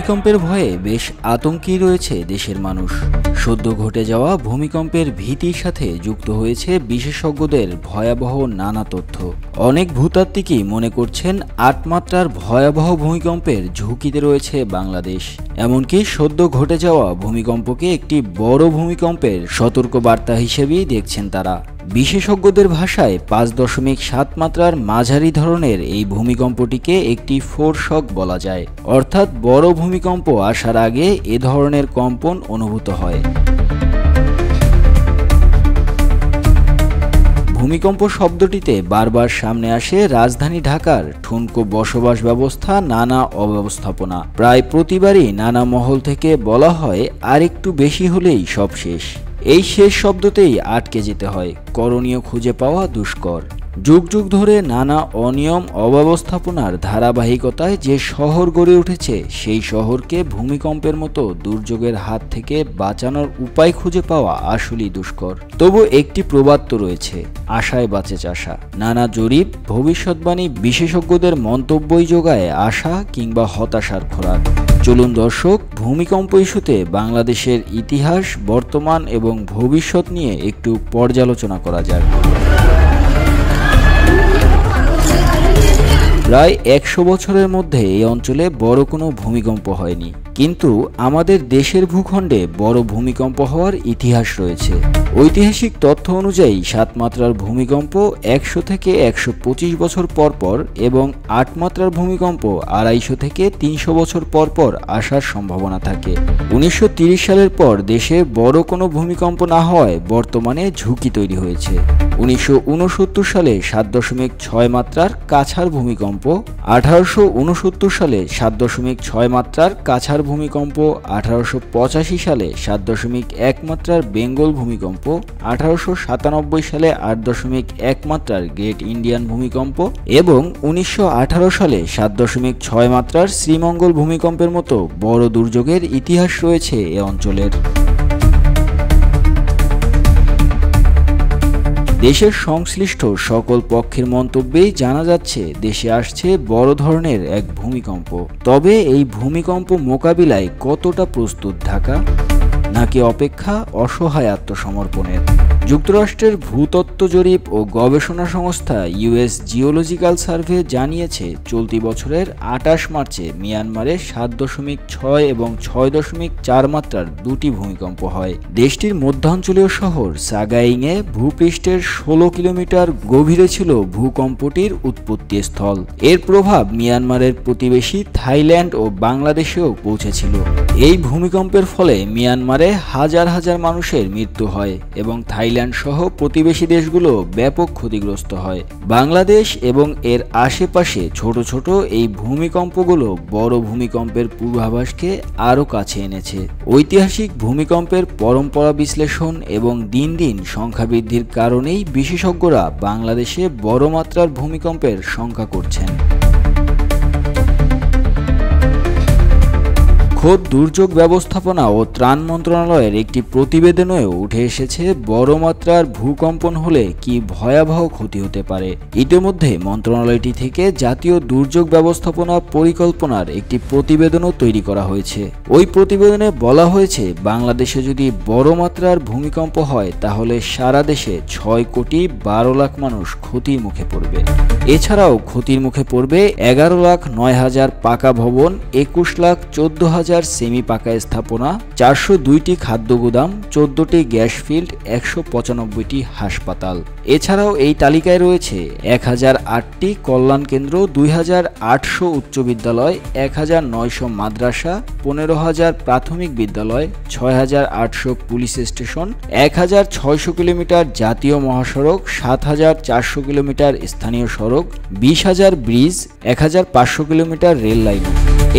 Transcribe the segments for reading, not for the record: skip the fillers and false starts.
ভূমিকম্পের ভয়ে বেশ আতঙ্কেই রয়েছে দেশের মানুষ। সদ্য ঘটে যাওয়া ভূমিকম্পের ভীতির সাথে যুক্ত হয়েছে বিশেষজ্ঞদের ভয়াবহ নানা তথ্য। অনেক ভূতাত্ত্বিকই মনে করছেন ৮ মাত্রার ভয়াবহ ভূমিকম্পের ঝুঁকিতে রয়েছে বাংলাদেশ। এমনকি সদ্য ঘটে যাওয়া ভূমিকম্পকে একটি বড় ভূমিকম্পের সতর্কবার্তা হিসেবেই দেখছেন তারা। বিশেষজ্ঞদের ভাষায় ৫.৭ মাত্রার মাঝারি ধরনের এই ভূমিকম্পটিকে একটি ফোরশক বলা যায়, অর্থাৎ বড় ভূমিকম্প আসার আগে এ ধরনের কম্পন অনুভূত হয়। ভূমিকম্প শব্দটিতে বারবার সামনে আসে রাজধানী ঢাকার ঠুনকো বসবাস ব্যবস্থা, নানা অব্যবস্থাপনা। প্রায় প্রতিবারই নানা মহল থেকে বলা হয় আর একটু বেশি হলেই সব শেষ। এই শেষ শব্দতেই আটকে যেতে হয়, করণীয় খুঁজে পাওয়া দুষ্কর। যুগ যুগ ধরে নানা অনিয়ম অব্যবস্থাপনার ধারাবাহিকতায় যে শহর গড়ে উঠেছে, সেই শহরকে ভূমিকম্পের মতো দুর্যোগের হাত থেকে বাঁচানোর উপায় খুঁজে পাওয়া আসলেই দুষ্কর। তবু একটি প্রবাদ তো রয়েছে, আশায় বাঁচে চাষা। নানা জরিপ, ভবিষ্যৎবাণী, বিশেষজ্ঞদের মন্তব্যই যোগায় আশা কিংবা হতাশার খোরাক। চলুন দর্শক, ভূমিকম্প ইস্যুতে বাংলাদেশের ইতিহাস, বর্তমান এবং ভবিষ্যৎ নিয়ে একটু পর্যালোচনা করা যাক। প্রায় ১০০ বছরের মধ্যে এই অঞ্চলে বড় কোনো ভূমিকম্প হয়নি, কিন্তু আমাদের দেশের ভূখণ্ডে বড় ভূমিকম্প হওয়ার ইতিহাস রয়েছে। ঐতিহাসিক তথ্য অনুযায়ী ৭ মাত্রার ভূমিকম্প ১০০ থেকে ১২৫ বছর পর পর এবং ৮ মাত্রার ভূমিকম্প ২৫০ থেকে ৩০০ বছর পর পর আসার সম্ভাবনা থাকে। ১৯৩০ সালের পর দেশে বড় কোনো ভূমিকম্প না হওয়ায় বর্তমানে ঝুঁকি তৈরি হয়েছে। ১৯৬৯ সালে ৭.৬ মাত্রার কাছাড় ভূমিকম্প, ১৮৬৯ সালে ৭.৬ মাত্রার কাছাড় ভূমিকম্প, ১৮৮৫ সালে ৭.১ মাত্রার বেঙ্গল ভূমিকম্প, ১৮৯৭ সালে ৮.১ মাত্রার গ্রেট ইন্ডিয়ান ভূমিকম্প এবং ১৯১৮ সালে ৭.৬ মাত্রার শ্রীমঙ্গল ভূমিকম্পের মতো বড় দুর্যোগের ইতিহাস রয়েছে এ অঞ্চলের। দেশের সংশ্লিষ্ট সকল পক্ষের মন্তব্যেই জানা যাচ্ছে দেশে আসছে বড় ধরনের এক ভূমিকম্প। তবে এই ভূমিকম্প মোকাবিলায় কতটা প্রস্তুত ঢাকা, নাকি অপেক্ষা অসহায় আত্মসমর্পণের? যুক্তরাষ্ট্রের ভূতত্ত্ব জরিপ ও গবেষণা সংস্থা ইউএস জিওলজিক্যাল সার্ভে জানিয়েছে, চলতি বছরের ২৮ মার্চে মিয়ানমারে ৭.৬ এবং ৬.৪ মাত্রার দুটি ভূমিকম্প হয়। দেশটির মধ্যাঞ্চলীয় শহর সাগাইংয়ে ভূপৃষ্ঠের ১৬ কিলোমিটার গভীরে ছিল ভূকম্পটির উৎপত্তি স্থল। এর প্রভাব মিয়ানমারের প্রতিবেশী থাইল্যান্ড ও বাংলাদেশেও পৌঁছেছিল। এই ভূমিকম্পের ফলে মিয়ানমারে হাজার হাজার মানুষের মৃত্যু হয় এবং থাইল্যান্ড সহ প্রতিবেশী দেশগুলো ব্যাপক ক্ষতিগ্রস্ত হয়। বাংলাদেশ এবং এর আশেপাশে ছোট ছোট এই ভূমিকম্পগুলো বড় ভূমিকম্পের পূর্বাভাসকে আরও কাছে এনেছে। ঐতিহাসিক ভূমিকম্পের পরম্পরা বিশ্লেষণ এবং দিন দিন সংখ্যা বৃদ্ধির কারণেই বিশেষজ্ঞরা বাংলাদেশে বড় মাত্রার ভূমিকম্পের শঙ্কা করছেন। খোদ দুর্যোগ ব্যবস্থাপনা ও ত্রাণ মন্ত্রণালয়ের একটি প্রতিবেদনেও উঠে এসেছে বড় মাত্রার ভূকম্পন হলে কি ভয়াবহ ক্ষতি হতে পারে। ইতিমধ্যে মন্ত্রণালয়টি থেকে জাতীয় দুর্যোগ ব্যবস্থাপনা পরিকল্পনার একটি প্রতিবেদনও তৈরি করা হয়েছে। ওই প্রতিবেদনে বলা হয়েছে, বাংলাদেশে যদি বড় মাত্রার ভূমিকম্প হয় তাহলে সারা দেশে ৬,১২,০০,০০০ মানুষ ক্ষতির মুখে পড়বে। এছাড়াও ক্ষতির মুখে পড়বে ১১,০৯,০০০ পাকা ভবন, ২১,১৪,০০০ সেমি পাকা স্থাপনা, ৪০২টি খাদ্য গুদাম, ১৪টি গ্যাস ফিল্ড, ১৯৫টি হাসপাতাল। এছাড়াও এই তালিকায় রয়েছে ১,০০৮টি কল্যাণ কেন্দ্র, ২,৮০০ উচ্চ বিদ্যালয়, ১,৯০০ মাদ্রাসা, ১৫,০০০ প্রাথমিক বিদ্যালয়, ৬,৮০০ পুলিশ স্টেশন, ১,৬০০ কিলোমিটার জাতীয় মহাসড়ক, ৭,৪০০ কিলোমিটার স্থানীয় সড়ক, ২০,০০০ ব্রিজ, ১,৫০০ কিলোমিটার রেল লাইন।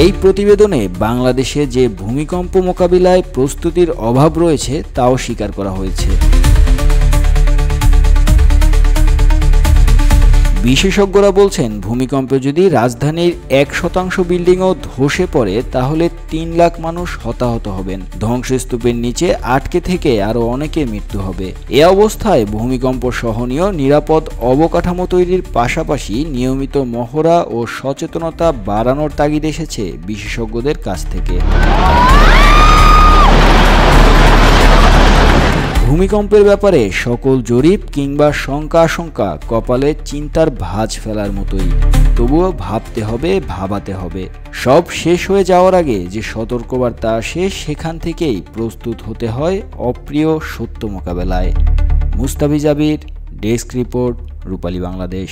এই প্রতিবেদনে বাংলাদেশে যে ভূমিকম্প মোকাবিলায় প্রস্তুতির অভাব রয়েছে তাও স্বীকার করা হয়েছে। বিশেষজ্ঞরা বলছেন, ভূমিকম্পে যদি রাজধানীর 1% বিল্ডিংও ধসে পড়ে তাহলে 3 লাখ মানুষ হতাহত হবেন। ধ্বংসস্তূপের নিচে আটকে থেকে আরও অনেকের মৃত্যু হবে। এ অবস্থায় ভূমিকম্প সহনীয় নিরাপদ অবকাঠামো তৈরির পাশাপাশি নিয়মিত মহড়া ও সচেতনতা বাড়ানোর তাগিদ এসেছে বিশেষজ্ঞদের কাছ থেকে। ভূমিকম্পের ব্যাপারে সকল জরিপ কিংবা শঙ্কা আশঙ্কা কপালে চিন্তার ভাঁজ ফেলার মতোই। তবুও ভাবতে হবে, ভাবাতে হবে। সব শেষ হয়ে যাওয়ার আগে যে সতর্কবার্তা আসে সেখান থেকেই প্রস্তুত হতে হয় অপ্রিয় সত্য মোকাবেলায়। মুস্তাফিজ আবির, ডেস্ক রিপোর্ট, রূপালী বাংলাদেশ।